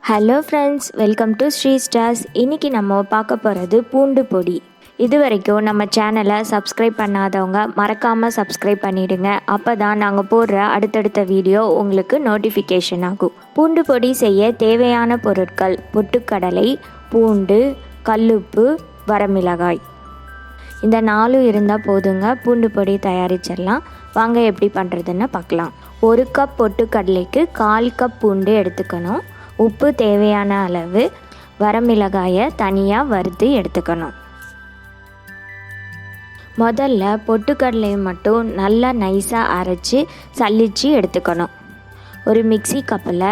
Hello friends, welcome to Sri Stars. இன்றைக்கி நம்ம பார்க்க போகிறது பூண்டு பொடி. இது வரைக்கும் நம்ம சேனலை சப்ஸ்கிரைப் பண்ணாதவங்க மறக்காமல் சப்ஸ்கிரைப் பண்ணிவிடுங்க. அப்போ தான் நாங்கள் போடுற அடுத்தடுத்த வீடியோ உங்களுக்கு நோட்டிஃபிகேஷன் ஆகும். பூண்டு பொடி செய்ய தேவையான பொருட்கள்: பொட்டுக்கடலை, பூண்டு, கல்லுப்பு, வரமிளகாய். இந்த 4 இருந்தால் போதுங்க, பூண்டு பொடி தயாரிச்சிடலாம். வாங்க எப்படி பண்ணுறதுன்னு பார்க்கலாம். 1 கப் பொட்டுக்கடலைக்கு 1/4 கப் பூண்டு எடுத்துக்கணும். உப்பு தேவையான அளவு. வரமிளகாயை தனியாக வறுத்து எடுத்துக்கணும். முதல்ல பொட்டுக்கடலையை மட்டும் நல்லா நைஸாக அரைச்சி சலிச்சு எடுத்துக்கணும். ஒரு மிக்ஸி கப்பில்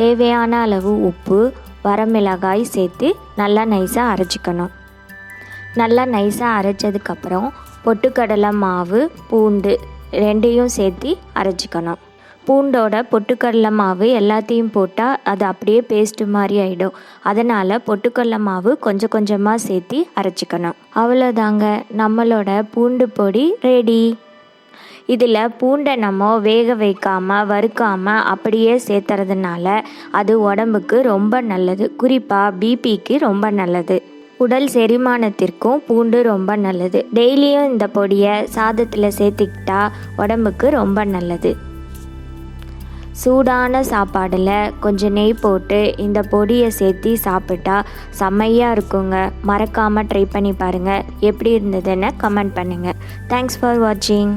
தேவையான அளவு உப்பு, வரமிளகாய் சேர்த்து நல்லா நைஸாக அரைச்சிக்கணும். நல்லா நைஸாக அரைச்சதுக்கப்புறம் பொட்டுக்கடலை மாவு, பூண்டு ரெண்டையும் சேர்த்து அரைச்சிக்கணும். பூண்டோட பொட்டுக்கடலை மாவு எல்லாத்தையும் போட்டால் அது அப்படியே பேஸ்ட்டு மாதிரி ஆகிடும். அதனால் பொட்டுக்கடலை மாவு கொஞ்சம் கொஞ்சமாக சேர்த்து அரைச்சிக்கணும். அவ்வளோதாங்க, நம்மளோட பூண்டு பொடி ரெடி. இதில் பூண்டை நம்ம வேக வைக்காமல் வறுக்காமல் அப்படியே சேர்த்துறதுனால அது உடம்புக்கு ரொம்ப நல்லது. குறிப்பாக பிபிக்கு ரொம்ப நல்லது. உடல் செரிமானத்திற்கும் பூண்டு ரொம்ப நல்லது. டெய்லியும் இந்த பொடியை சாதத்தில் சேர்த்துக்கிட்டா உடம்புக்கு ரொம்ப நல்லது. சூடான சாப்பாடில் கொஞ்சம் நெய் போட்டு இந்த பொடியை சேர்த்து சாப்பிட்டா செம்மையாக இருக்குங்க. மறக்காமல் ட்ரை பண்ணி பாருங்கள். எப்படி இருந்ததுன்னு கமெண்ட் பண்ணுங்கள். தேங்க்ஸ் ஃபார் வாட்சிங்.